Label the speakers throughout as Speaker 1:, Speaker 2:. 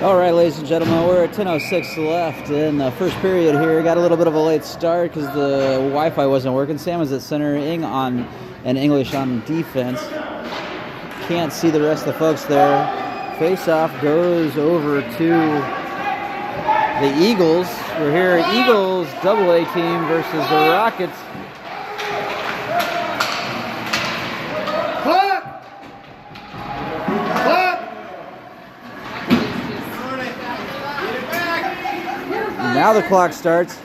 Speaker 1: All right, ladies and gentlemen, we're at 10:06 left in the first period here. Got a little bit of a late start because the Wi-Fi wasn't working. Sam is at center, Ing on and English on defense. Can't see the rest of the folks there. Face-off goes over to the Eagles. We're here, Eagles AA team versus the Rockets. Now the clock starts.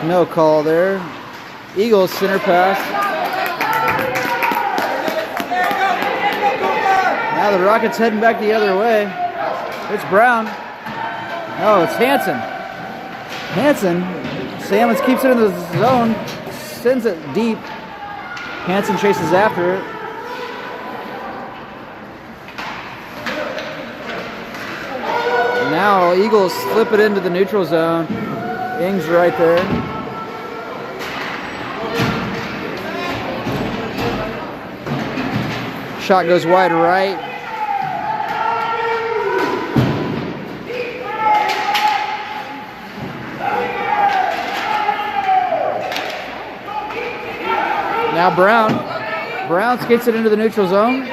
Speaker 1: No call there. Eagles center pass. Now the Rockets heading back the other way. It's Brown. Oh, it's Hanson. Sammons keeps it in the zone, sends it deep. Hanson chases after it. Now Eagles slip it into the neutral zone. Ing's right there. Shot goes wide right. Now Brown skates it into the neutral zone.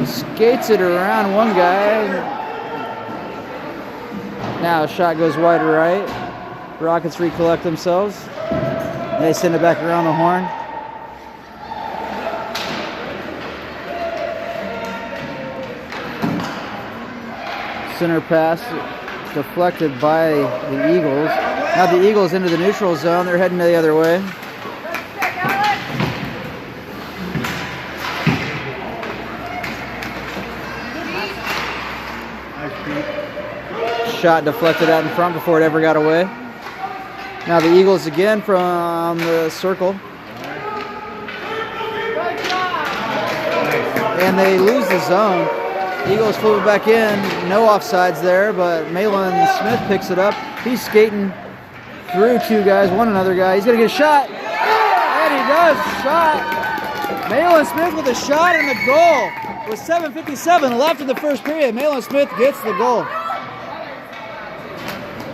Speaker 1: Skates it around one guy. Now a shot goes wide right. Rockets recollect themselves. They send it back around the horn. Center pass deflected by the Eagles. Now the Eagles into the neutral zone. They're heading the other way. Shot deflected out in front before it ever got away. Now the Eagles again from the circle. And they lose the zone. Eagles flip it back in. No offsides there, but Malin Smith picks it up. He's skating through two guys, another guy. He's going to get a shot. And he does. Shot. Malin Smith with a shot and the goal. With 7:57 left in the first period, Malin Smith gets the goal.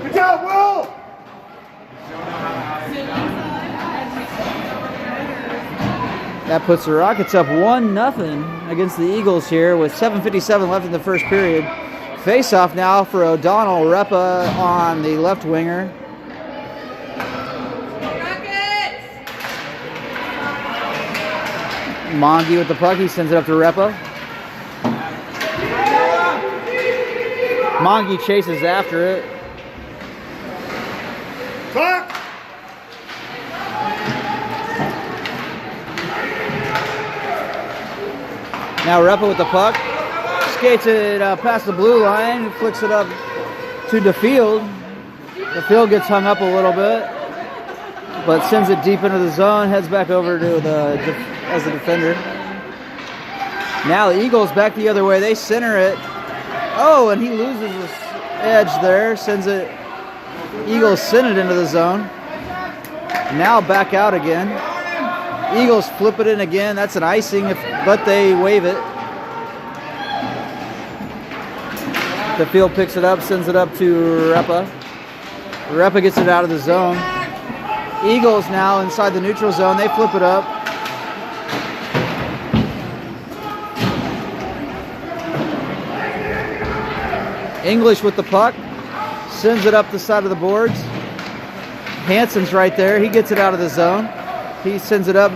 Speaker 1: Good job, Will! That puts the Rockets up 1-0 against the Eagles here with 7:57 left in the first period. Face-off now for O'Donnell. Repa on the left winger. Mongi with the puck. He sends it up to Repa. Mongi chases after it. Clock. Now Repa with the puck. Skates it past the blue line. Flicks it up to DeField. DeField gets hung up a little bit, but sends it deep into the zone. Heads back over to as the defender. Now the Eagles back the other way. They center it. Oh, and he loses his edge there. Sends it. Eagles send it into the zone. Now back out again. Eagles flip it in again. That's an icing, but they wave it. The field picks it up, sends it up to Repa. Repa gets it out of the zone. Eagles now inside the neutral zone. They flip it up. English with the puck. Sends it up the side of the boards. Hanson's right there. He gets it out of the zone. He sends it up.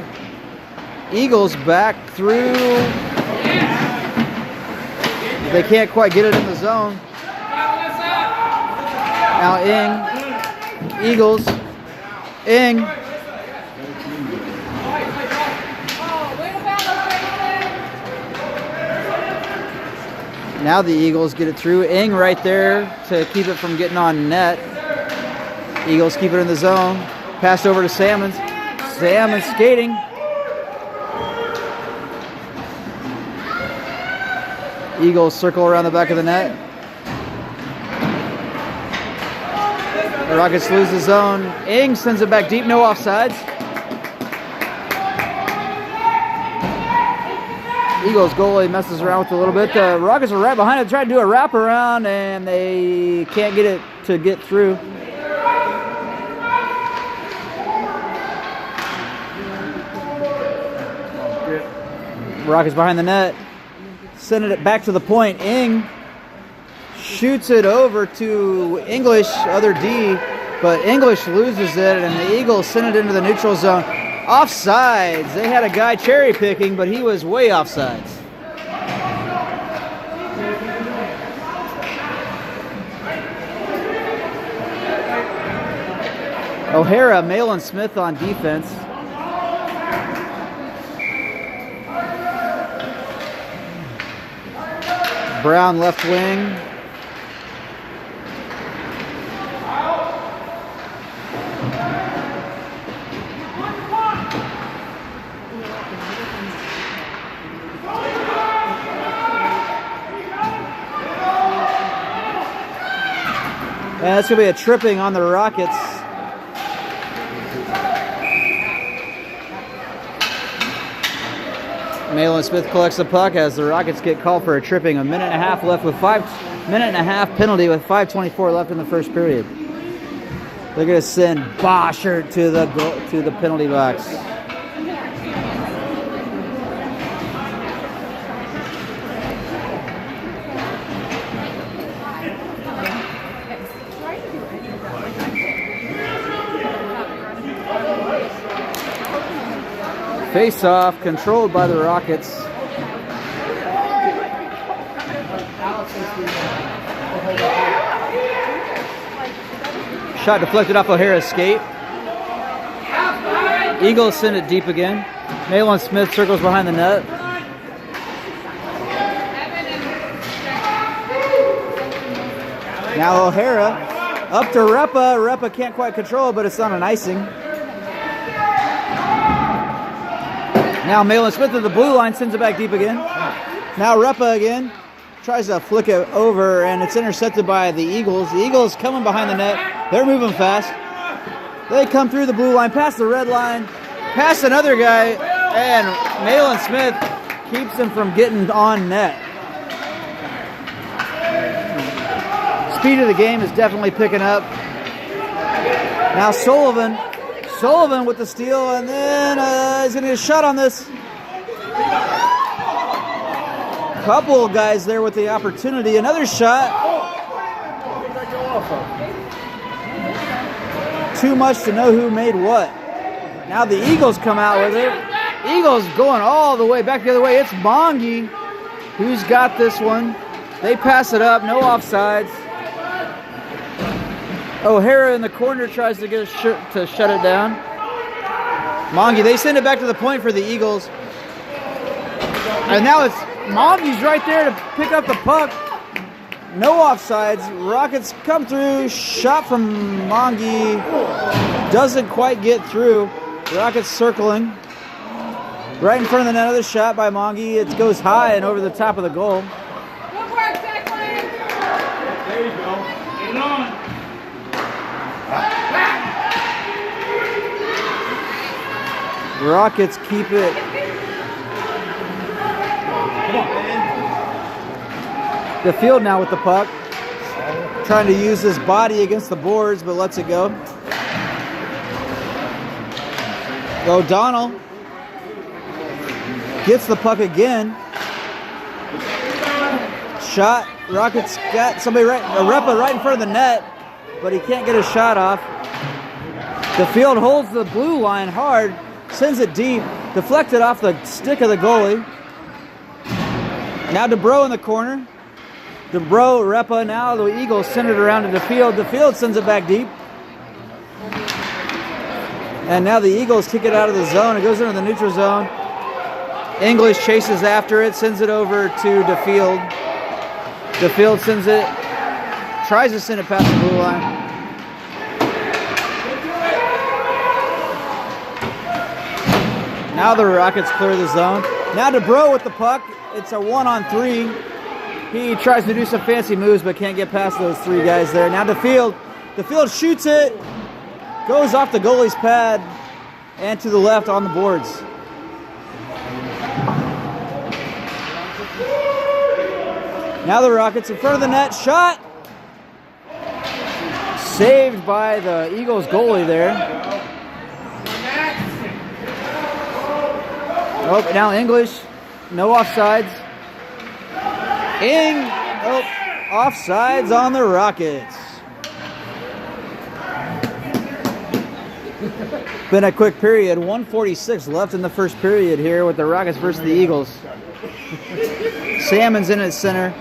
Speaker 1: Eagles back through. They can't quite get it in the zone. Now Ing. Eagles. Ing. Now the Eagles get it through. Ing right there to keep it from getting on net. Eagles keep it in the zone. Pass over to Sammons. Sammons skating. Eagles circle around the back of the net. The Rockets lose the zone. Ing sends it back deep, no offsides. Eagles goalie messes around with it a little bit. The Rockets are right behind it, trying to do a wraparound, and they can't get it to get through. Rockets behind the net, sending it back to the point. Ing shoots it over to English, other D, but English loses it, and the Eagles send it into the neutral zone. Offsides. They had a guy cherry picking, but he was way offsides. O'Hara, Malin Smith on defense. Brown left wing. And that's going to be a tripping on the Rockets. Malin Smith collects the puck as the Rockets get called for a tripping. A minute and a half left with minute and a half penalty with 5:24 left in the first period. They're going to send Boschert to the penalty box. Face-off controlled by the Rockets. Shot deflected off O'Hara's skate. Eagles send it deep again. Malin Smith circles behind the net. Now O'Hara up to Repa. Repa can't quite control, but it's on an icing. Now Malin Smith at the blue line sends it back deep again. Now Repa again tries to flick it over, and it's intercepted by the Eagles. The Eagles coming behind the net. They're moving fast. They come through the blue line, past the red line, past another guy, and Malin Smith keeps him from getting on net. Speed of the game is definitely picking up. Now Sullivan with the steal, and then he's going to get a shot on this. Couple guys there with the opportunity. Another shot. Too much to know who made what. Now the Eagles come out with it. Eagles going all the way back the other way. It's Mongi who's got this one. They pass it up. No offsides. O'Hara in the corner tries to get to shut it down. Mongi, they send it back to the point for the Eagles. And now it's Mongi's right there to pick up the puck. No offsides. Rockets come through. Shot from Mongi. Doesn't quite get through. Rockets circling. Right in front of the net. Another shot by Mongi. It goes high and over the top of the goal.
Speaker 2: Good work, Declan. There you go. Get it on.
Speaker 1: Rockets keep it. The field now with the puck. Trying to use his body against the boards, but lets it go. O'Donnell gets the puck again. Shot. Rockets got somebody right, a Repa right in front of the net, but he can't get a shot off. The field holds the blue line hard. Sends it deep, deflected off the stick of the goalie. Now DeBro in the corner. DeBro, Repa, now the Eagles send it around to DeField. DeField sends it back deep. And now the Eagles kick it out of the zone. It goes into the neutral zone. English chases after it, sends it over to DeField. DeField sends it, tries to send it past the blue line. Now the Rockets clear the zone. Now DeBro with the puck. It's a 1-on-3. He tries to do some fancy moves but can't get past those three guys there. Now DeField DeField shoots it, goes off the goalie's pad, and to the left on the boards. Now the Rockets in front of the net, shot! Saved by the Eagles goalie there. Oh, now English, no offsides. Oh, offsides on the Rockets. Been a quick period. 1:46 left in the first period here with the Rockets versus the Eagles. Salmon's in at center.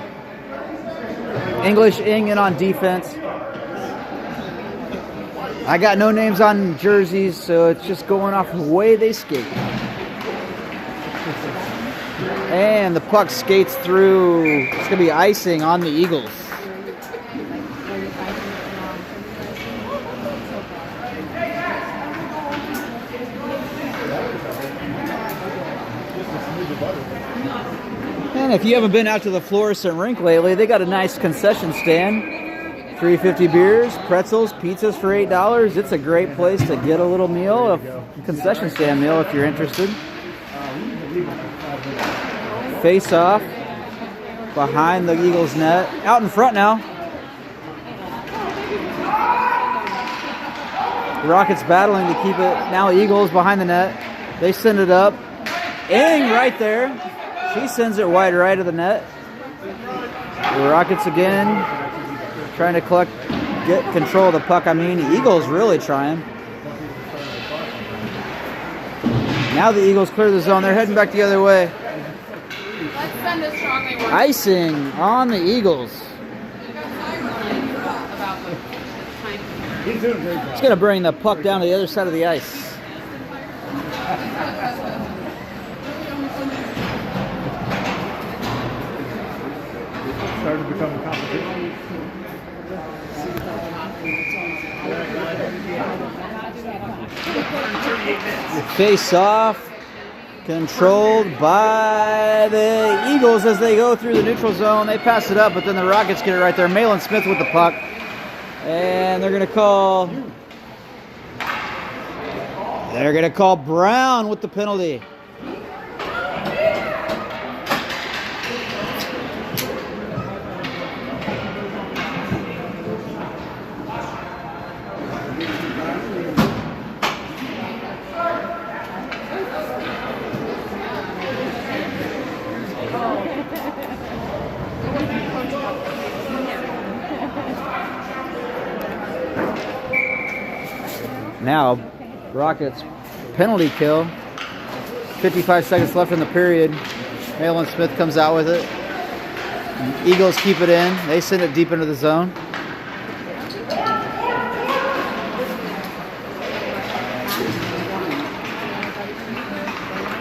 Speaker 1: English in on defense. I got no names on jerseys, so it's just going off the way they skate. And the puck skates through. It's going to be icing on the Eagles. And if you haven't been out to the Florissant Rink lately, they got a nice concession stand. $3.50 beers, pretzels, pizzas for $8. It's a great place to get a little meal, a concession stand meal if you're interested. Face off behind the Eagles net. Out in front now. The Rockets battling to keep it. Now Eagles behind the net. They send it up. Ing right there. She sends it wide right of the net. The Rockets again trying to get control of the puck. I mean, the Eagles really trying. Now the Eagles clear the zone. They're heading back the other way.
Speaker 2: Let's send a strongly worded.
Speaker 1: Icing on the Eagles. It's going to bring the puck down to the other side of the ice.
Speaker 3: Started to become a competition.
Speaker 1: Face off, controlled by the Eagles as they go through the neutral zone. They pass it up, but then the Rockets get it right there. Malin Smith with the puck. And they're going to call Brown with the penalty. Now, Rockets penalty kill. 55 seconds left in the period. Malin Smith comes out with it. Eagles keep it in. They send it deep into the zone.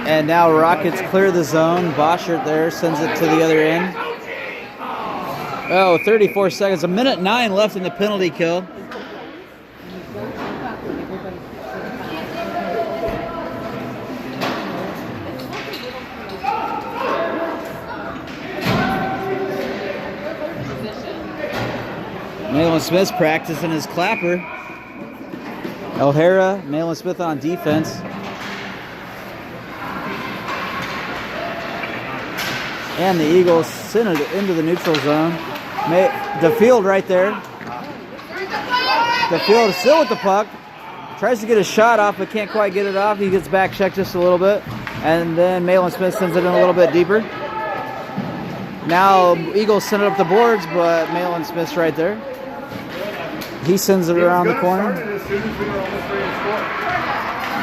Speaker 1: And now Rockets clear the zone. Boschert there sends it to the other end. Oh, 34 seconds. 1:09 left in the penalty kill. Malin Smith's practicing his clapper. O'Hara, Malin Smith on defense. And the Eagles send it into the neutral zone. DeField right there. DeField is still with the puck. Tries to get a shot off, but can't quite get it off. He gets back checked just a little bit. And then Malin Smith sends it in a little bit deeper. Now Eagles send it up the boards, but Malin Smith's right there. He sends it around the corner.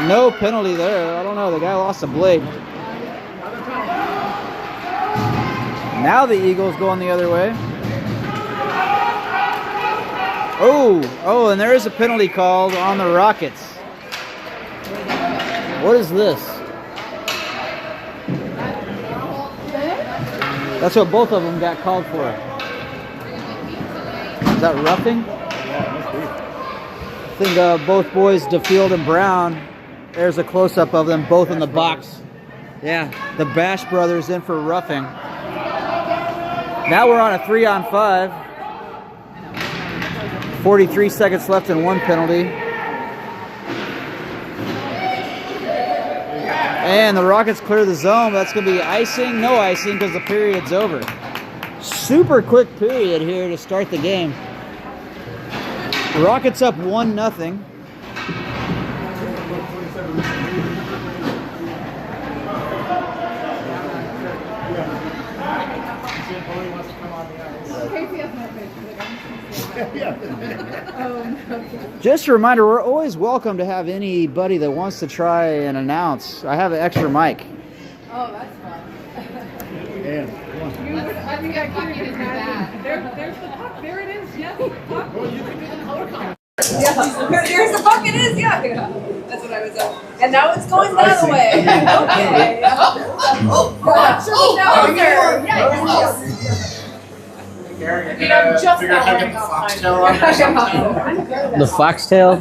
Speaker 1: No penalty there. I don't know. The guy lost a blade. Now the Eagles going the other way. Oh, and there is a penalty called on the Rockets. What is this? That's what both of them got called for. Is that roughing? I think both boys, DeField and Brown, there's a close-up of them both in the box. Yeah, the Bash brothers in for roughing. Now we're on a 3-on-5. 43 seconds left and 1 penalty. And the Rockets clear the zone. That's going to be icing, no icing because the period's over. Super quick period here to start the game. The Rockets up 1-0. Just a reminder, we're always welcome to have anybody that wants to try and announce. I have an extra mic.
Speaker 2: Oh, that's fun.
Speaker 3: And
Speaker 2: I think I can't even do that. There's the puck. There it is. Yes, the puck. Well, you can do the color comment.
Speaker 4: Yeah, there's the puck. It is. Yeah. That's what I was up. And now it's going the other way. Okay. No, sir. Yeah.
Speaker 2: I'm just
Speaker 5: Figure out how to get the foxtail on or something.
Speaker 1: The foxtail?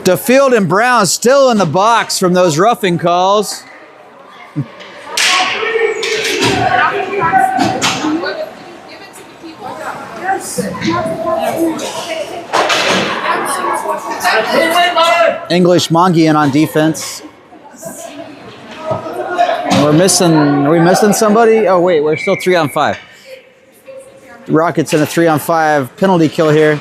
Speaker 1: DeField and Brown still in the box from those roughing calls. English Mongian on defense. Are we missing somebody? Oh wait, we're still 3-on-5. Rockets in a 3-on-5 penalty kill here.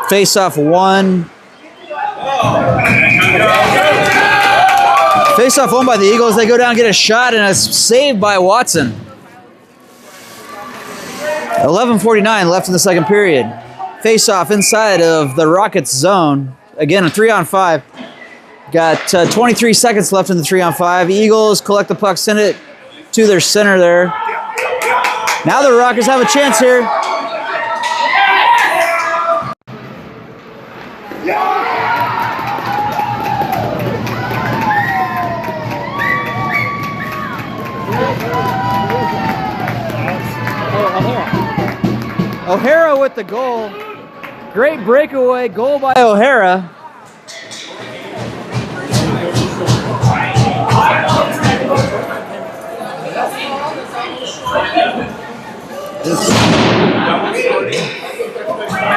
Speaker 1: Face off 1. Face off 1 by the Eagles. They go down and get a shot and a save by Watson. 11:49 left in the second period. Face off inside of the Rockets zone. Again, a 3-on-5. Got 23 seconds left in the 3-on-5. Eagles collect the puck, send it to their center there. Now the Rockets have a chance here. O'Hara with the goal. Great breakaway goal by O'Hara.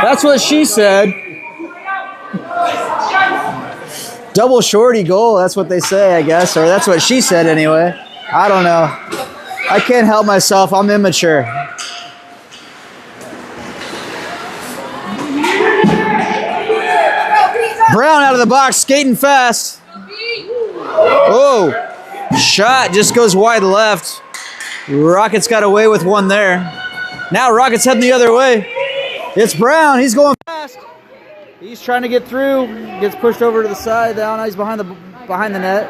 Speaker 1: That's what she said. Double shorty goal, that's what they say, I guess. Or that's what she said anyway. I don't know. I can't help myself. I'm immature. Brown out of the box, skating fast. Oh, shot just goes wide left. Rockets got away with one there. Now Rockets heading the other way. It's Brown, he's going fast. He's trying to get through, gets pushed over to the side. Now he's behind the net.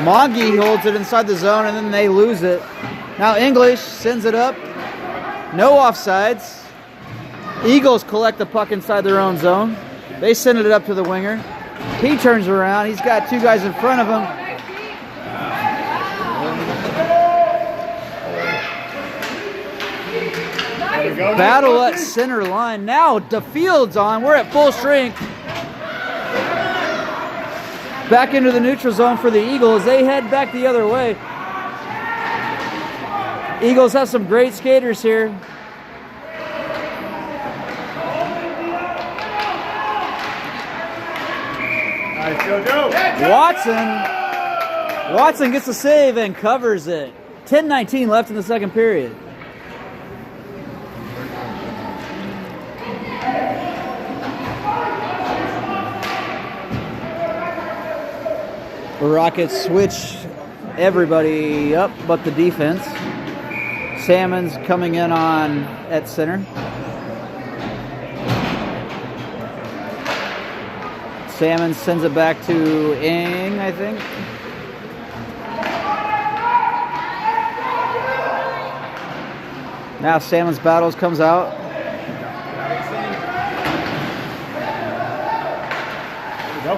Speaker 1: Mongi holds it inside the zone and then they lose it. Now English sends it up. No offsides. Eagles collect the puck inside their own zone. They send it up to the winger. He turns around. He's got two guys in front of him. Battle at center line. Now DeField's on. We're at full strength. Back into the neutral zone for the Eagles. They head back the other way. Eagles have some great skaters here. Watson gets a save and covers it. 10:19 left in the second period. The Rockets switch everybody up but the defense. Salmon's coming in on at center. Salmon sends it back to Ing, I think. Now Salmon's battles comes out.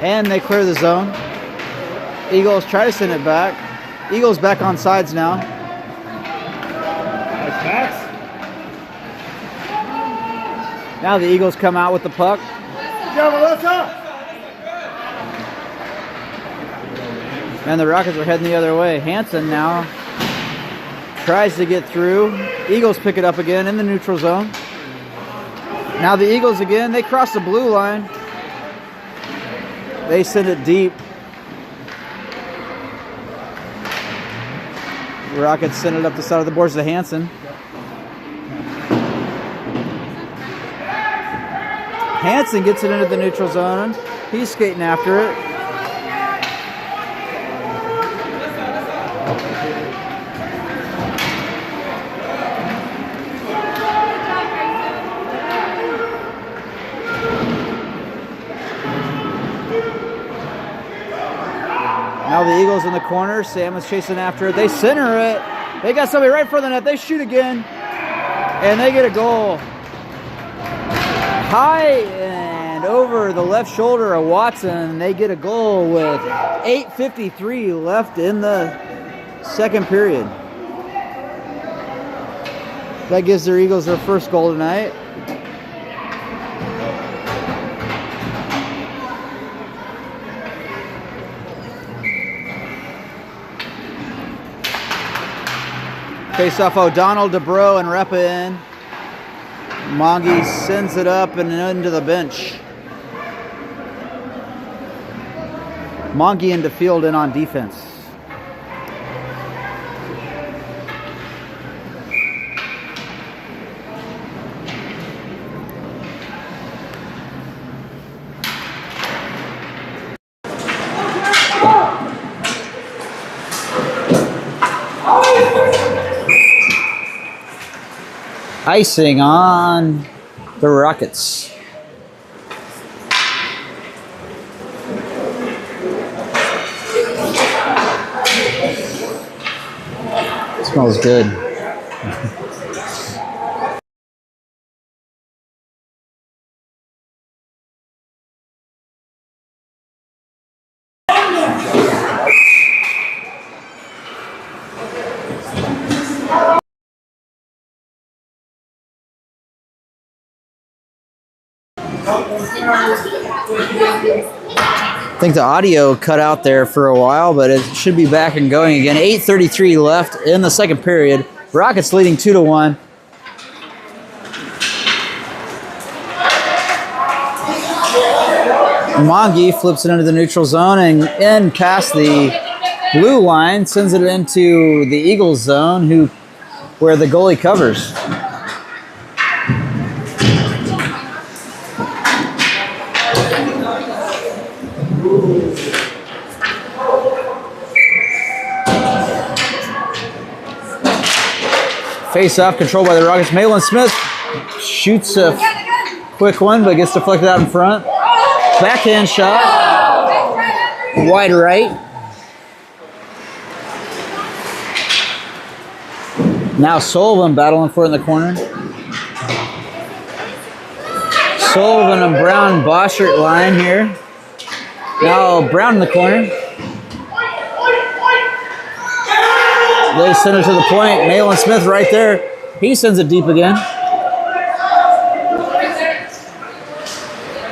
Speaker 1: And they clear the zone. Eagles try to send it back. Eagles back on sides now.
Speaker 3: Nice pass.
Speaker 1: Now the Eagles come out with the puck.
Speaker 3: Go, Melissa!
Speaker 1: And the Rockets are heading the other way. Hansen now tries to get through. Eagles pick it up again in the neutral zone. Now the Eagles again, they cross the blue line. They send it deep. The Rockets send it up the side of the boards to Hansen. Hansen gets it into the neutral zone. He's skating after it. Now the Eagles in the corner. Salmon's chasing after it. They center it. They got somebody right in front of the net. They shoot again. And they get a goal. High and over the left shoulder of Watson. They get a goal with 8:53 left in the second period. That gives their Eagles their first goal tonight. Face off O'Donnell, DeBro, and Repa in. Mongi sends it up and into the bench. Mongi into field in on defense. Icing on the Rockets. It smells good. I think the audio cut out there for a while, but it should be back and going again. 8:33 left in the second period. Rockets leading 2-1. Mongi flips it into the neutral zone and in past the blue line, sends it into the Eagles zone, where the goalie covers. Face off, controlled by the Rockets. Malin Smith shoots a quick one, but gets deflected out in front. Backhand shot. Wide right. Now Sullivan battling for it in the corner. Sullivan and Brown Boschert line here. Now Brown in the corner. They send it to the point. Malin Smith right there. He sends it deep again.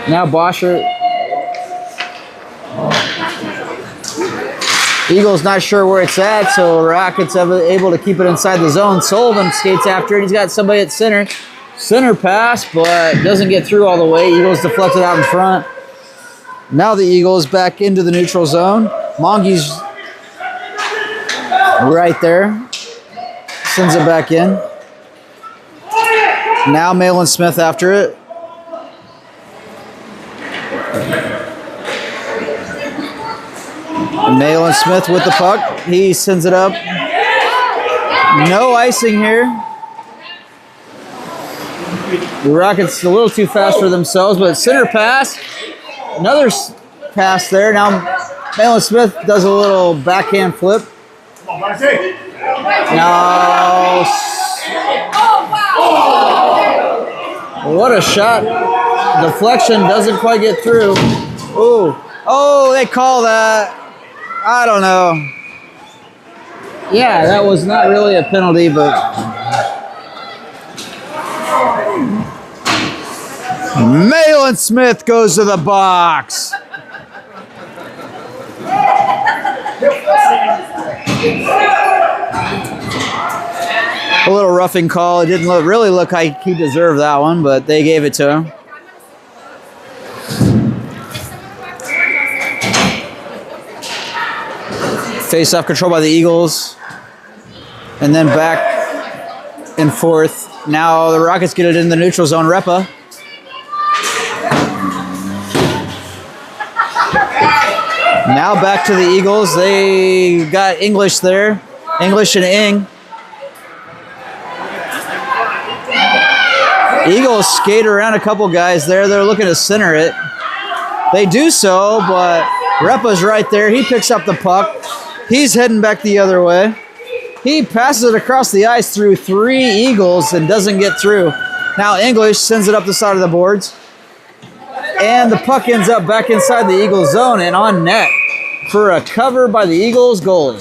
Speaker 1: Now Boschert. Eagles not sure where it's at, so Rockets able to keep it inside the zone. Sullivan skates after it. He's got somebody at center. Center pass, but doesn't get through all the way. Eagles deflected out in front. Now the Eagles back into the neutral zone. Mongi's right there. Sends it back in. Now Malin Smith after it. Malin Smith with the puck. He sends it up. No icing here. The Rockets a little too fast for themselves, but center pass. Another pass there. Now Malin Smith does a little backhand flip. Now, what a shot. Deflection doesn't quite get through. Ooh. Oh, they call that. I don't know. Yeah, that was not really a penalty, but Malin Smith goes to the box. A little roughing call. It didn't really look like he deserved that one, but they gave it to him. Face-off control by the Eagles. And then back and forth. Now the Rockets get it in the neutral zone. Repa. Now back to the Eagles. They got English there. English and Ing. Eagles skate around a couple guys there. They're looking to center it. They do so, but Repa's right there. He picks up the puck. He's heading back the other way. He passes it across the ice through 3 Eagles and doesn't get through. Now English sends it up the side of the boards. And the puck ends up back inside the Eagles zone and on net for a cover by the Eagles goalie.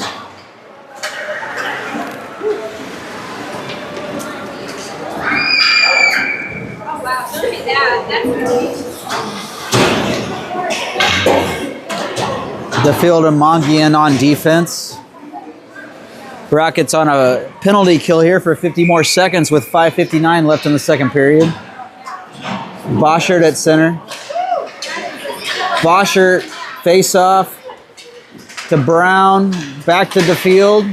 Speaker 1: The field and Mongian on defense. Rockets on a penalty kill here for 50 more seconds with 5:59 left in the second period. Boschert at center. Boschert face off to Brown, back to the field.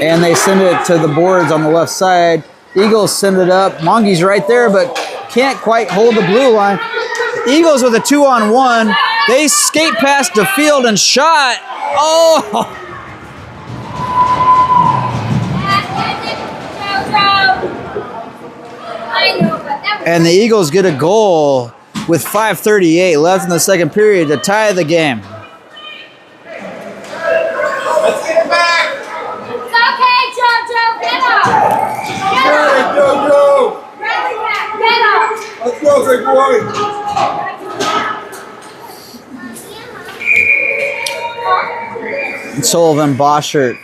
Speaker 1: And they send it to the boards on the left side. Eagles send it up. Mongi's right there, but can't quite hold the blue line. Eagles with a 2-on-1. They skate past the field and shot. Oh! And the Eagles get a goal with 5:38 left in the second period to tie the game.
Speaker 5: Let's get it back.
Speaker 6: It's okay, JoJo. Get up. Get up.
Speaker 3: Hey, Jojo!
Speaker 6: Rally back. Get up.
Speaker 3: Let's go, big boy!
Speaker 1: Sullivan, Boschert,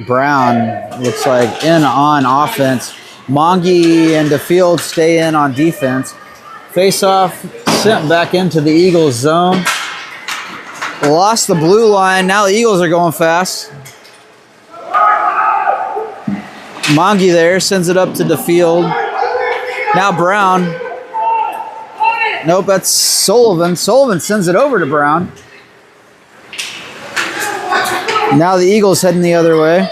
Speaker 1: Brown looks like in on offense. Mongi and DeField stay in on defense. Face off, sent back into the Eagles zone. Lost the blue line. Now the Eagles are going fast. Mongi there sends it up to DeField. Now Brown. Nope, that's Sullivan. Sullivan sends it over to Brown. Now the Eagles heading the other way.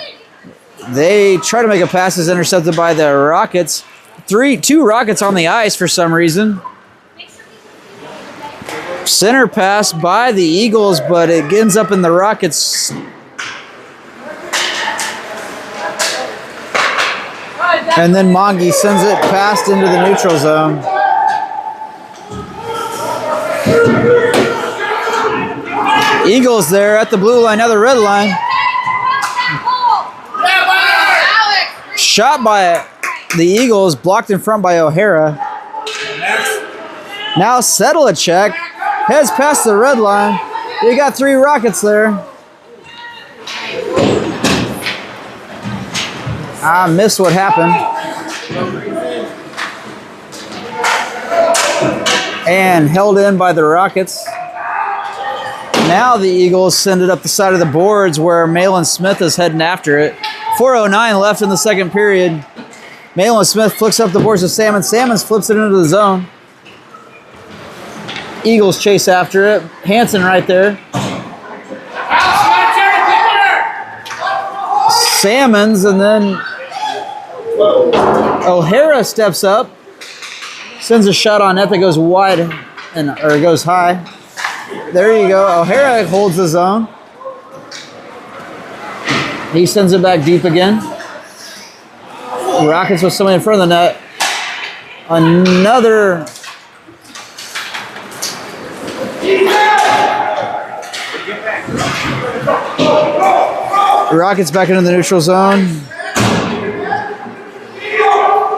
Speaker 1: They try to make a pass that's intercepted by the Rockets. 2 Rockets on the ice for some reason. Center pass by the Eagles, but it ends up in the Rockets. And then Mongi sends it past into the neutral zone. Eagles there at the blue line, now the red line. Shot by the Eagles, blocked in front by O'Hara. Now Sedlacek heads past the red line. You got 3 Rockets there. I missed what happened. And held in by the Rockets. Now the Eagles send it up the side of the boards where Malin Smith is heading after it. 4:09 left in the second period. Malin Smith flicks up the boards to Salmon. Salmons flips it into the zone. Eagles chase after it. Hansen right there. Salmons, and then O'Hara steps up. Sends a shot on net that goes wide, or goes high. There you go. O'Hara holds the zone. He sends it back deep again. Rockets with somebody in front of the net. Another. Rockets back into the neutral zone.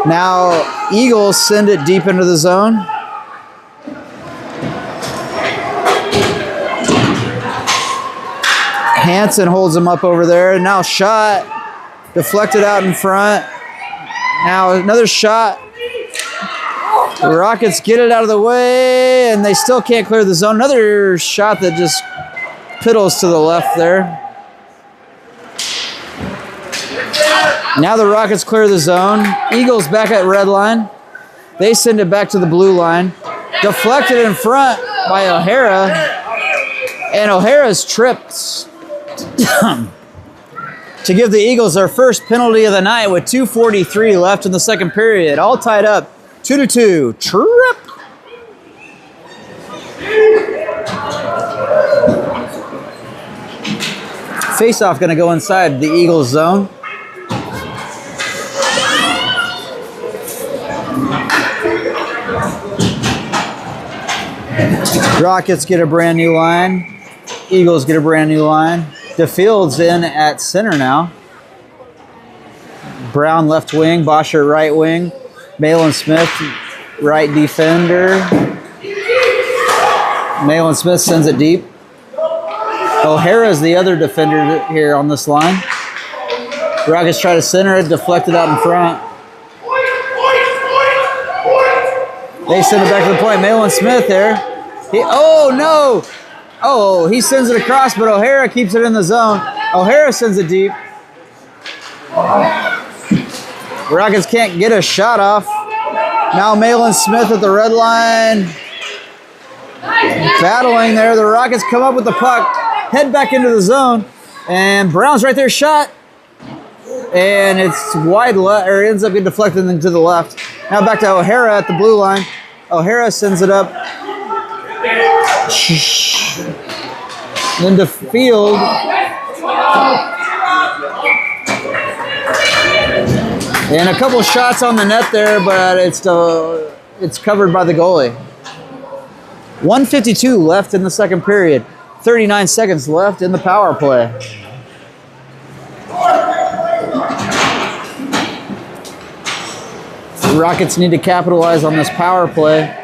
Speaker 1: Now Eagles send it deep into the zone. Hansen holds him up over there. Now shot. Deflected out in front. Now another shot. The Rockets get it out of the way, and they still can't clear the zone. Another shot that just piddles to the left there. Now the Rockets clear the zone. Eagles back at red line. They send it back to the blue line. Deflected in front by O'Hara. And O'Hara's tripped to give the Eagles their first penalty of the night with 2:43 left in the second period. All tied up 2-2. Trip. Face-off going to go inside the Eagles zone. Rockets get a brand new line. Eagles get a brand new line. DeField's in at center now. Brown left wing, Bosher right wing. Malin Smith right defender. Malin Smith sends it deep. O'Hara's the other defender here on this line. Rockets try to center it, deflected out in front. They send it back to the point. Malin Smith there. Oh, no. Oh, he sends it across, but O'Hara keeps it in the zone. O'Hara sends it deep. Rockets can't get a shot off. Now Malin Smith at the red line. Battling there. The Rockets come up with the puck. Head back into the zone. And Brown's right there, shot. And it's wide left, or ends up getting deflected into the left. Now back to O'Hara at the blue line. O'Hara sends it up. Then to field. And a couple shots on the net there, but it's covered by the goalie. 1:52 left in the second period. 39 seconds left in the power play. The Rockets need to capitalize on this power play.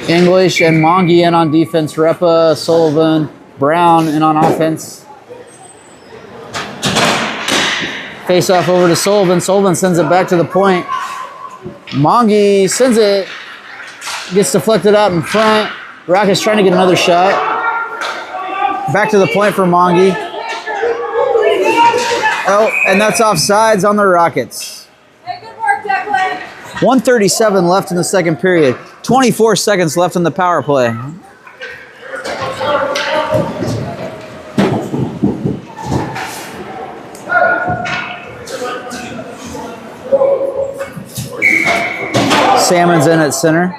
Speaker 1: English and Mongi in on defense. Repa, Sullivan, Brown in on offense. Face off over to Sullivan. Sullivan sends it back to the point. Mongi sends it. Gets deflected out in front. Rockets trying to get another shot. Back to the point for Mongi. Oh, and that's offsides on the Rockets.
Speaker 4: Hey, good work, Declan.
Speaker 1: 1:37 left in the second period. 24 seconds left in the power play. Salmon's in at center.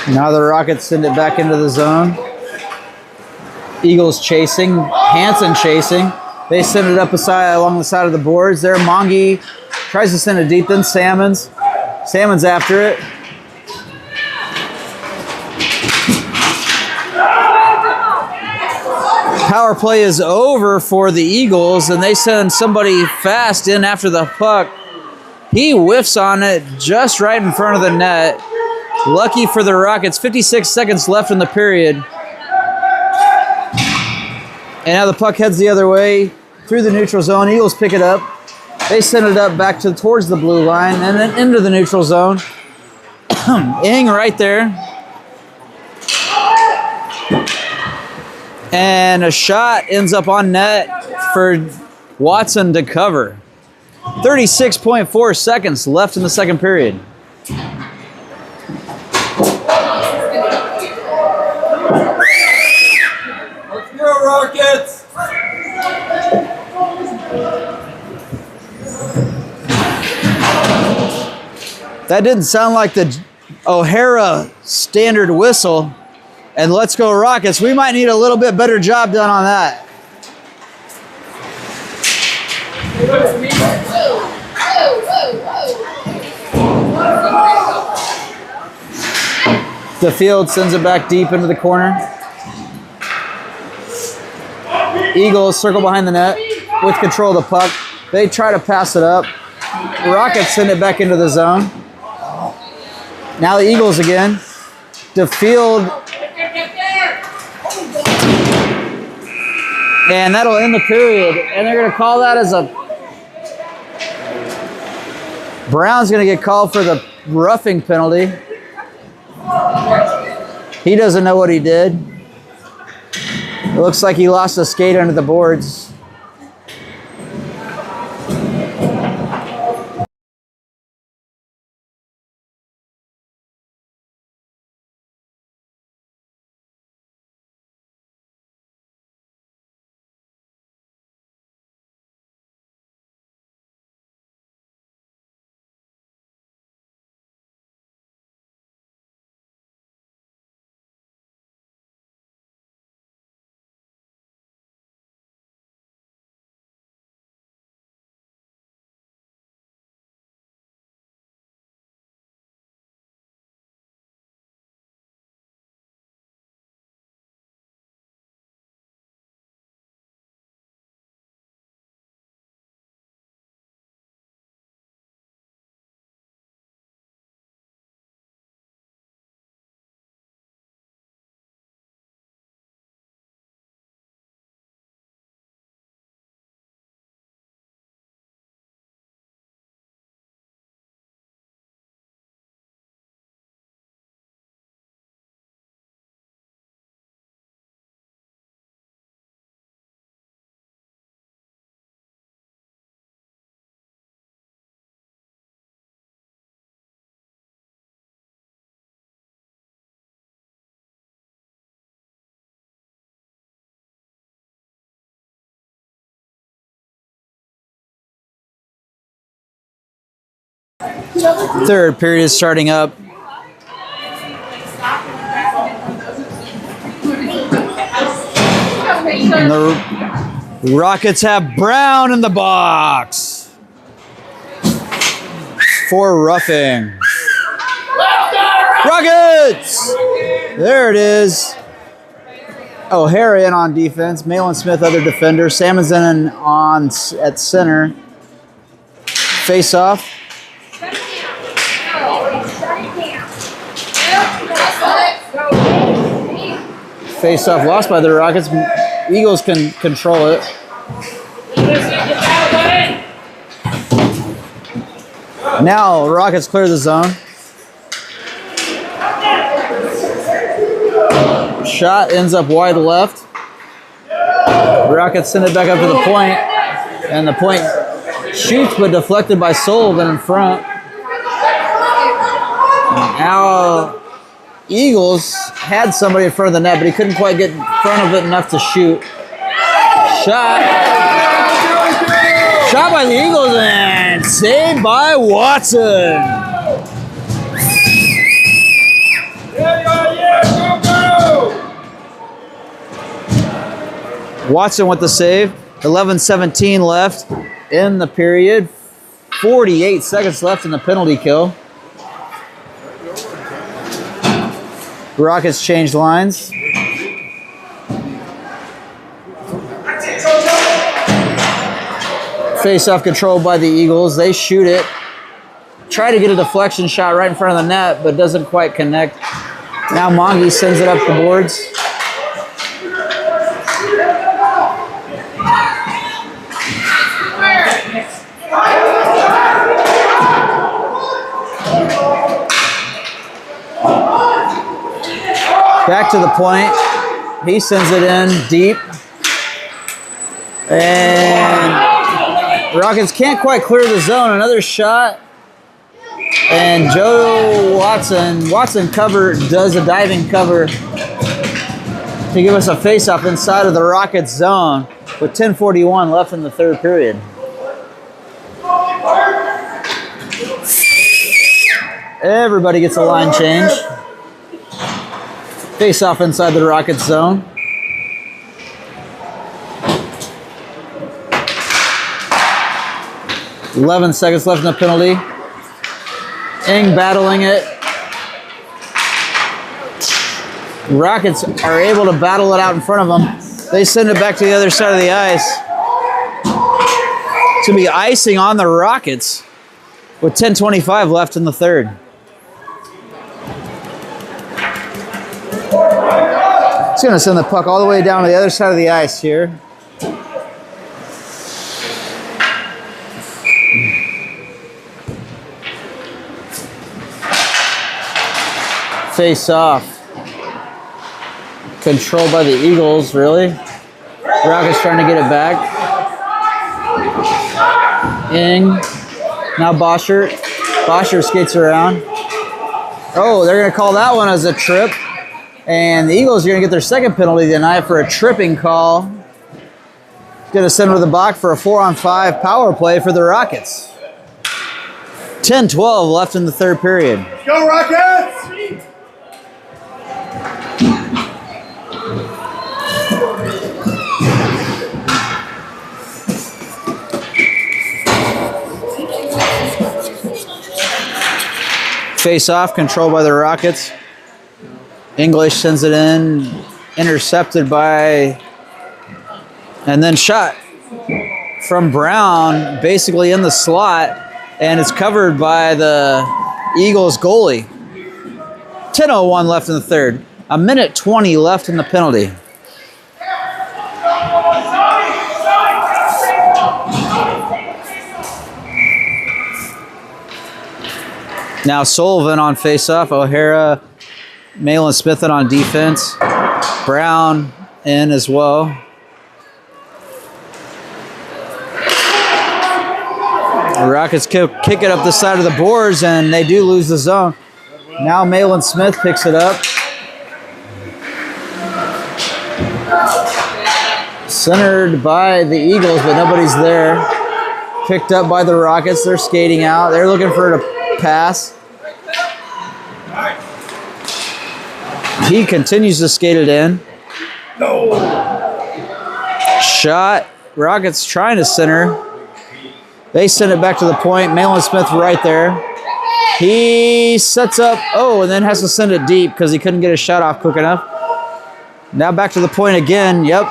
Speaker 1: Now the Rockets send it back into the zone. Eagles chasing. Hansen chasing. They send it up along the side of the boards. There, Mongi tries to send it deep. Then Salmon's after it. Power play is over for the Eagles, and they send somebody fast in after the puck. He whiffs on it just right in front of the net. Lucky for the Rockets, 56 seconds left in the period. And now the puck heads the other way through the neutral zone. Eagles pick it up. They send it up back towards the blue line and then into the neutral zone. Ing right there. And a shot ends up on net for Watson to cover. 36.4 seconds left in the second period.
Speaker 5: Let's go, Rockets!
Speaker 1: That didn't sound like the O'Hara standard whistle. And let's go Rockets. We might need a little bit better job done on that. The field sends it back deep into the corner. Eagles circle behind the net with control of the puck. They try to pass it up. Rockets send it back into the zone. Now the Eagles again. The field. And that'll end the period. And they're going to call that as a... Brown's going to get called for the roughing penalty. He doesn't know what he did. It looks like he lost a skate under the boards. Third period is starting up. And the Rockets have Brown in the box for roughing. Rockets! There it is. O'Hara in on defense. Malin Smith, other defender. Salmon's in on at center. Face off. Face off lost by the Rockets. Eagles can control it. Now Rockets clear the zone. Shot ends up wide left. Rockets send it back up to the point. And the point shoots but deflected by Sullivan in front. Now Eagles had somebody in front of the net, but he couldn't quite get in front of it enough to shoot. Shot by the Eagles and saved by Watson. Watson with the save. 11:17 left in the period. 48 seconds left in the penalty kill. Rockets changed lines. Face-off controlled by the Eagles. They shoot it. Try to get a deflection shot right in front of the net, but doesn't quite connect. Now Monge sends it up the boards. Back to the point. He sends it in deep. And Rockets can't quite clear the zone. Another shot. And Joe Watson does a diving cover to give us a face-off inside of the Rockets zone with 10:41 left in the third period. Everybody gets a line change. Face off inside the Rockets zone. .11 seconds left in the penalty. Ing battling it. Rockets are able to battle it out in front of them. They send it back to the other side of the ice. It's going to be icing on the Rockets with 10:25 left in the third. It's going to send the puck all the way down to the other side of the ice here. Face off. Controlled by the Eagles, really. Rockets trying to get it back. Ing. Now Boschert. Boschert skates around. Oh, they're going to call that one as a trip. And the Eagles are going to get their second penalty tonight for a tripping call. Going to send her to the box for a 4-on-5 power play for the Rockets. 10:12 left in the third period.
Speaker 5: Go Rockets!
Speaker 1: Face off, controlled by the Rockets. English sends it in, intercepted by, and then shot from Brown, basically in the slot, and it's covered by the Eagles goalie. 10:01 left in the third. 1:20 left in the penalty. Now Sullivan on face-off. O'Hara, Malin Smith on defense. Brown in as well. The Rockets kick it up the side of the boards, and they do lose the zone. Now Malin Smith picks it up. Centered by the Eagles, but nobody's there. Picked up by the Rockets. They're skating out. They're looking for a pass. He continues to skate it in. Shot. Rockets trying to center. They send it back to the point. Malin Smith right there. He sets up. Oh, and then has to send it deep because he couldn't get a shot off quick enough. Now back to the point again. Yep.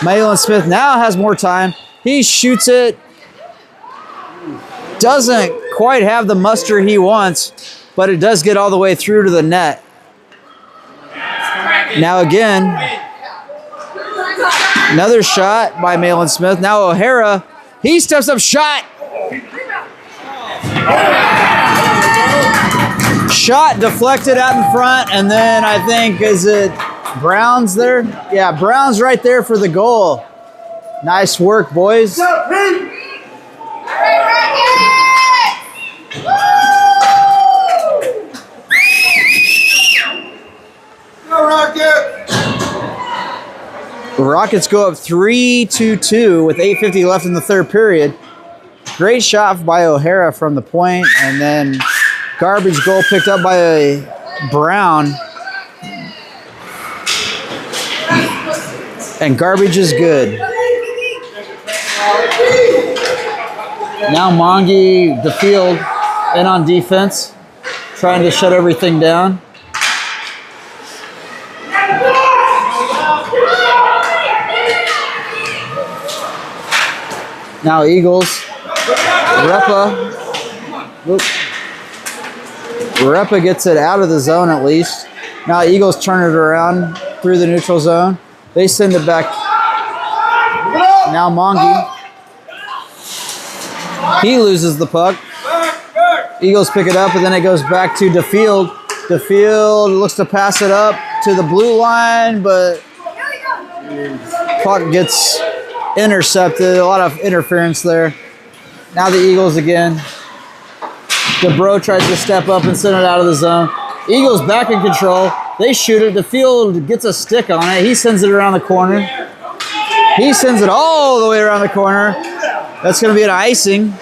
Speaker 1: Malin Smith now has more time. He shoots it. Doesn't quite have the muster he wants, but it does get all the way through to the net. Now again, another shot by Malin Smith. Now O'Hara, he steps up, shot. Shot deflected out in front, and then I think, is it Brown's there? Yeah, Brown's right there for the goal. Nice work, boys. Rockets go up 3-2 with 8:50 left in the third period. Great shot by O'Hara from the point, and then garbage goal picked up by Brown. And garbage is good. Now Mongi, the field, in on defense, trying to shut everything down. Now Eagles, Repa gets it out of the zone at least. Now Eagles turn it around through the neutral zone. They send it back. Now Mongi. He loses the puck. Eagles pick it up, and then it goes back to DeField. DeField looks to pass it up to the blue line, but puck gets intercepted. A lot of interference there. Now the Eagles again. DeBro tries to step up and send it out of the zone. Eagles back in control. They shoot it. DeField gets a stick on it. He sends it around the corner. He sends it all the way around the corner. That's going to be an icing.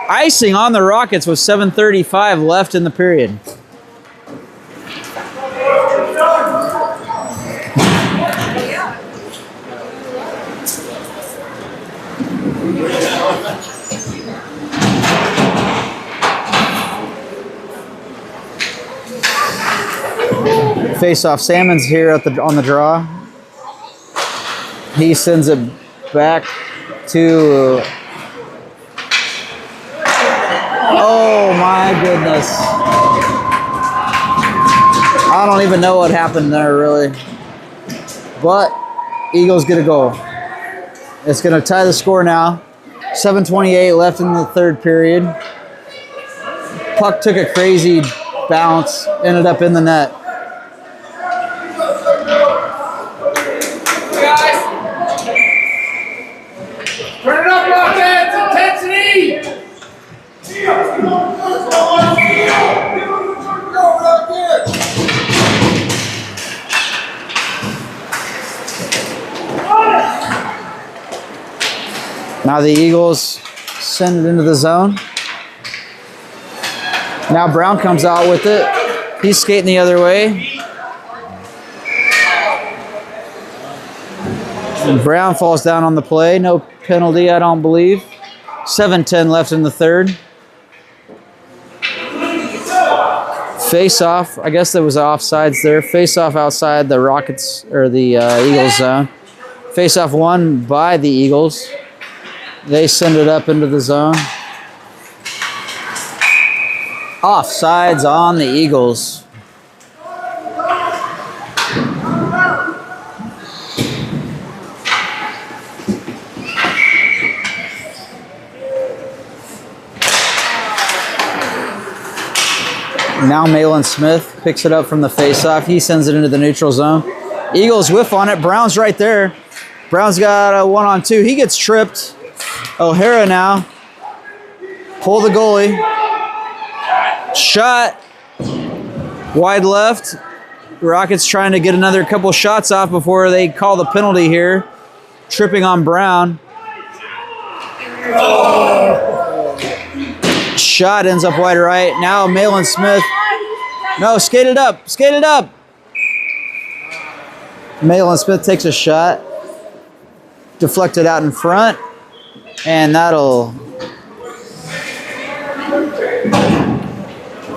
Speaker 1: icing on the Rockets with 7:35 left in the period. Face-off, Salmon's here on the draw. He sends it back to... Oh my goodness. I don't even know what happened there really. But Eagles get a goal. It's going to tie the score now. 7:28 left in the third period. Puck took a crazy bounce, ended up in the net.
Speaker 5: Turn it up, Rockets! Intensity!
Speaker 1: Now the Eagles send it into the zone. Now Brown comes out with it. He's skating the other way. And Brown falls down on the play. No penalty, I don't believe. 7:10 left in the third. Face-off. I guess there was offsides there. Face-off outside the Rockets or the Eagles zone. Face-off won by the Eagles. They send it up into the zone. Offsides on the Eagles. Now Malin Smith picks it up from the face-off. He sends it into the neutral zone. Eagles whiff on it. Brown's right there. Brown's got a 1-on-2. He gets tripped. O'Hara now. Pull the goalie. Shot. Wide left. Rockets trying to get another couple shots off before they call the penalty here. Tripping on Brown. Shot ends up wide right. Now Malin Smith. No, skate it up. Skate it up. Malin Smith takes a shot. Deflected out in front. And that'll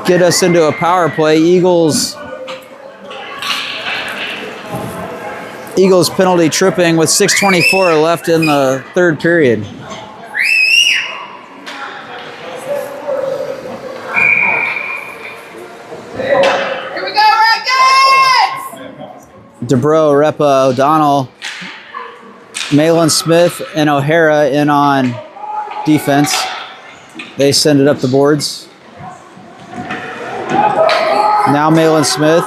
Speaker 1: get us into a power play. Eagles penalty tripping with 6:24 left in the third period.
Speaker 2: Here we go, Rockets!
Speaker 1: DeBro, Repa, O'Donnell, Malin Smith, and O'Hara in on defense. They send it up the boards. Now Malin Smith,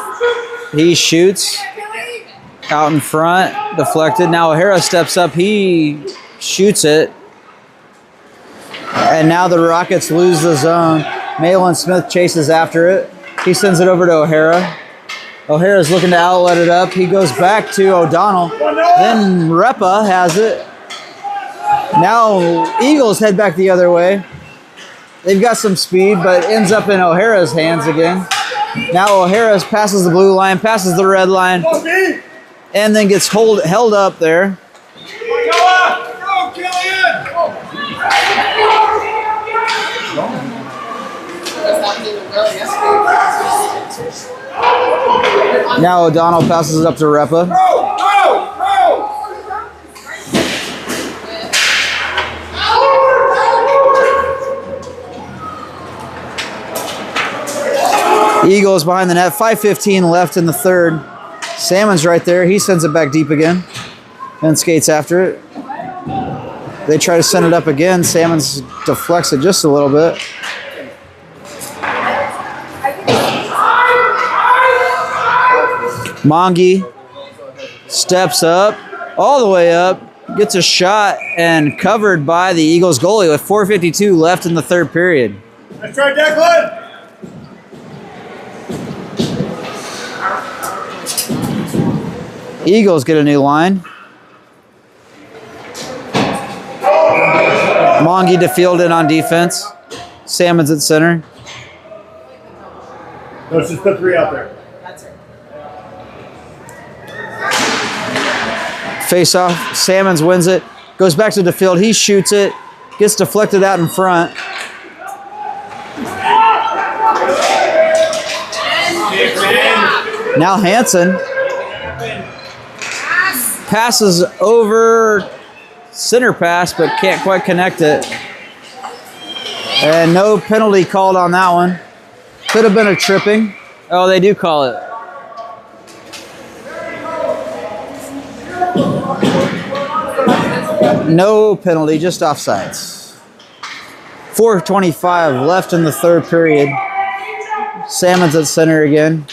Speaker 1: he shoots out in front, deflected. Now O'Hara steps up, he shoots it. And now the Rockets lose the zone. Malin Smith chases after it. He sends it over to O'Hara. O'Hara's looking to outlet it up. He goes back to O'Donnell. Then Repa has it. Now Eagles head back the other way. They've got some speed, but ends up in O'Hara's hands again. Now O'Hara passes the blue line, passes the red line, and then gets held up there.
Speaker 5: Go, Killian!
Speaker 1: Now O'Donnell passes it up to Repa. Eagles behind the net. 5:15 left in the third. Salmon's right there. He sends it back deep again and skates after it. They try to send it up again. Salmon's deflects it just a little bit. Mongi steps up, all the way up, gets a shot, and covered by the Eagles goalie with 4:52 left in the third period.
Speaker 5: Let's try Declan!
Speaker 1: Eagles get a new line. Mongi to field it on defense. Salmon's at center.
Speaker 3: Let's just put 3 out there.
Speaker 1: Face off. Salmon's wins it. Goes back to the field. He shoots it. Gets deflected out in front. Now Hansen passes over center pass, but can't quite connect it. And no penalty called on that one. Could have been a tripping. Oh, they do call it. No penalty, just offsides. 4:25 left in the third period. Salmon's at center again.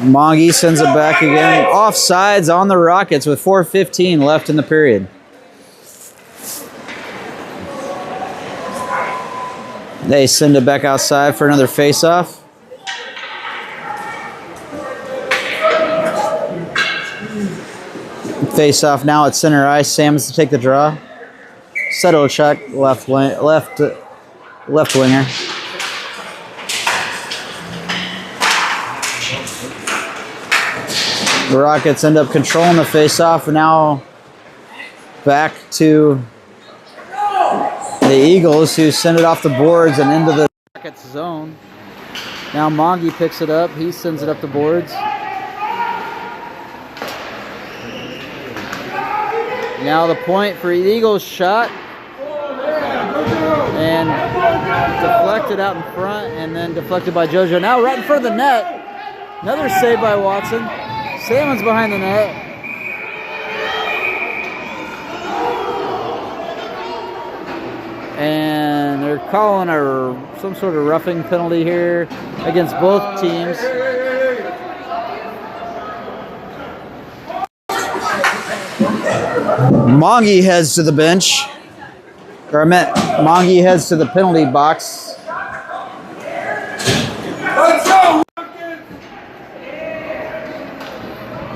Speaker 1: Mongi sends it back again. Offsides on the Rockets with 4:15 left in the period. They send it back outside for another face-off. Face-off now at center ice. Salmons to take the draw. Sedlacek, left winger. The Rockets end up controlling the face-off. Now back to the Eagles, who send it off the boards and into the Rockets zone. Now Mongi picks it up. He sends it up the boards. Now the point for the Eagles shot. And deflected out in front, and then deflected by JoJo. Now right in front of the net. Another save by Watson. Salmon's behind the net. And they're calling some sort of roughing penalty here against both teams. Mongi heads to the bench. Or I meant Mongi heads to the penalty box.
Speaker 5: Let's go!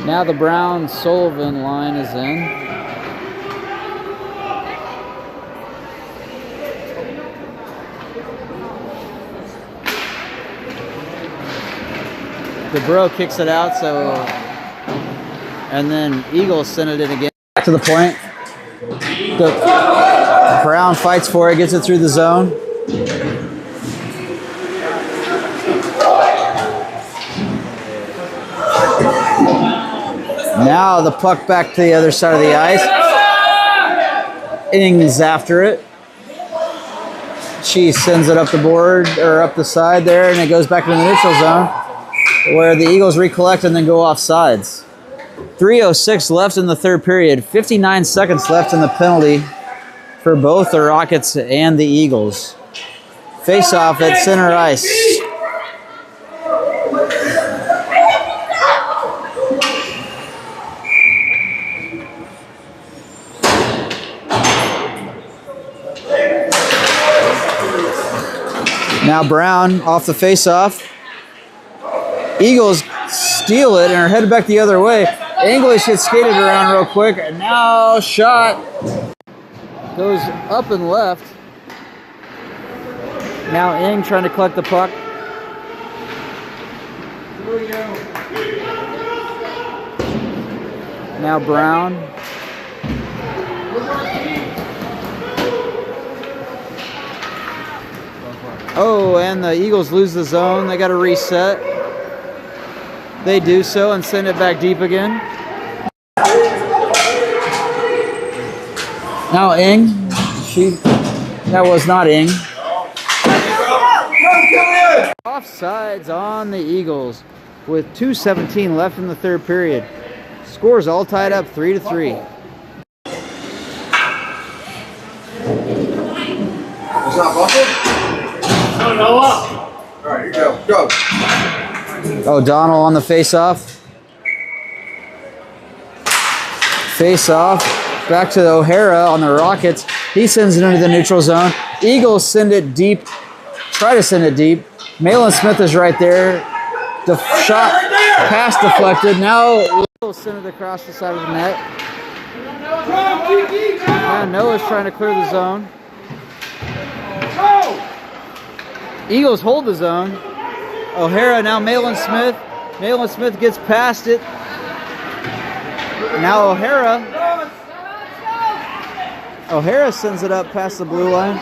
Speaker 1: Now the Brown-Sullivan line is in. DeBro kicks it out, and then Eagles send it in again. Back to the point. Brown fights for it, gets it through the zone. Now the puck back to the other side of the ice. Ings after it. She sends it up the board, or up the side there, and it goes back into the neutral zone, where the Eagles recollect and then go off sides. 3:06 left in the third period. 59 seconds left in the penalty for both the Rockets and the Eagles. Face off at center ice. Now Brown off the face-off. Eagles steal it and are headed back the other way. English gets skated around real quick, and now shot goes up and left. Now Ing trying to collect the puck. Now Brown. Oh, and the Eagles lose the zone. They got to reset. They do so and send it back deep again. Now Ing. That was not Ing. Offsides on the Eagles with 2:17 left in the third period. Scores all tied up 3-3.
Speaker 5: It's not buckled? No up. All right, here you go. Go.
Speaker 1: O'Donnell on the face-off. Face-off. Back to O'Hara on the Rockets. He sends it into the neutral zone. Eagles send it deep. Try to send it deep. Malin Smith is right there. The shot Pass deflected. Now send it across the side of the net. Now Noah's trying to clear the zone. Eagles hold the zone. O'Hara, now Malin Smith. Malin Smith gets past it. Now O'Hara sends it up past the blue line.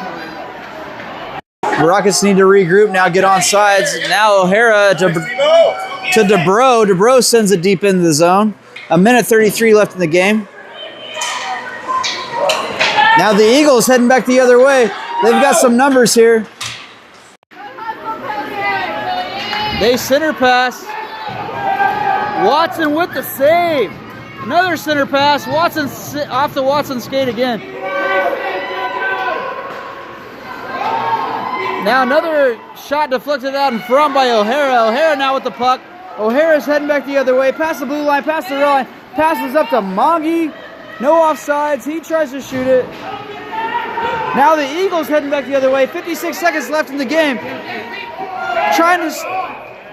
Speaker 1: The Rockets need to regroup, now get on sides. Now O'Hara to DeBro. DeBro sends it deep into the zone. 1:33 left in the game. Now the Eagles heading back the other way. They've got some numbers here. They center pass. Watson with the save. Another center pass. Watson off the Watson skate again. Now another shot deflected out in front by O'Hara. O'Hara now with the puck. O'Hara's heading back the other way. Past the blue line, past the red line. Passes up to Mongie. No offsides. He tries to shoot it. Now the Eagles heading back the other way. 56 seconds left in the game.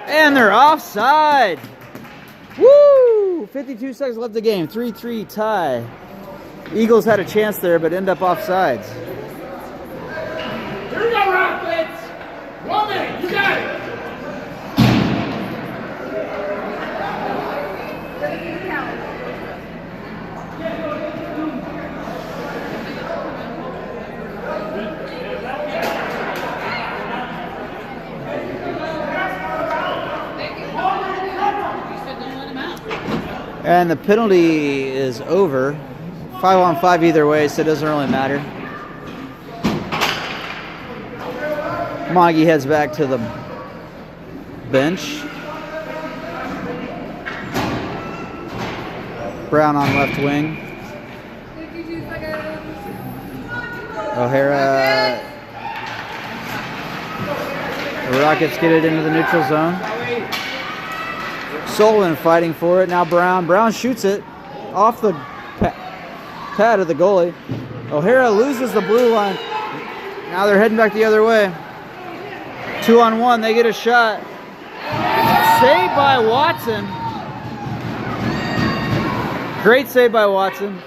Speaker 1: And they're offside. Woo! 52 seconds left in the game. 3-3 tie. Eagles had a chance there, but end up offsides.
Speaker 2: Here we go, Rockets! 1 minute, you got it!
Speaker 1: And the penalty is over. 5-on-5 either way, so it doesn't really matter. Mongie heads back to the bench. Brown on left wing. O'Hara. The Rockets get it into the neutral zone. Sullivan fighting for it. Now Brown. Brown shoots it off the pad of the goalie. O'Hara loses the blue line. Now they're heading back the other way. 2-on-1. They get a shot. Saved by Watson. Great save by Watson.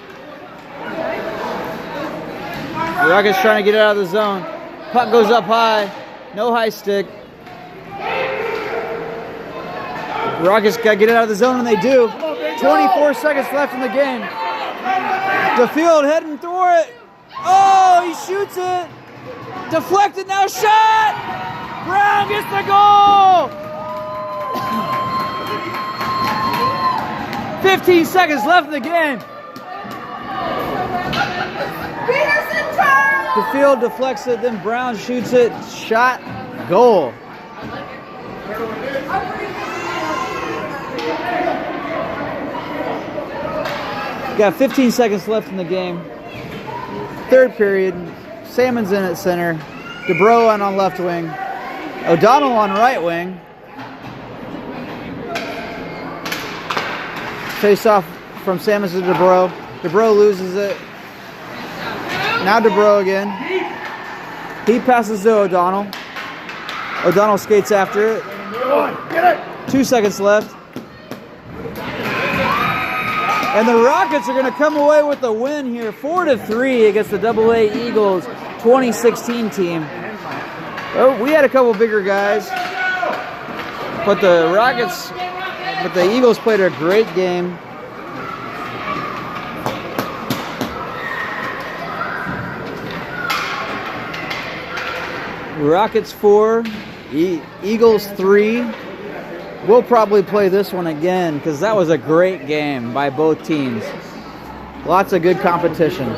Speaker 1: The Rockets trying to get it out of the zone. Puck goes up high. No high stick. Rockets got to get it out of the zone, and they do. 24 seconds left in the game. DeField heading through it. Oh, he shoots it. Deflected, now shot. Brown gets the goal. 15 seconds left in the game. DeField deflects it, then Brown shoots it. Shot, goal. Got 15 seconds left in the game. Third period. Salmon's in at center. DeBro on left wing. O'Donnell on right wing. Face off from Salmons to DeBro. DeBro loses it. Now DeBro again. He passes to O'Donnell. O'Donnell skates after it. 2 seconds left. And the Rockets are going to come away with a win here, 4-3 against the AA Eagles 2016 team. Oh, we had a couple bigger guys, but the Eagles played a great game. Rockets 4, Eagles 3. We'll probably play this one again because that was a great game by both teams. Lots of good competition.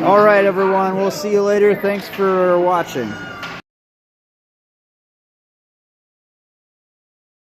Speaker 1: All right, everyone. We'll see you later. Thanks for watching.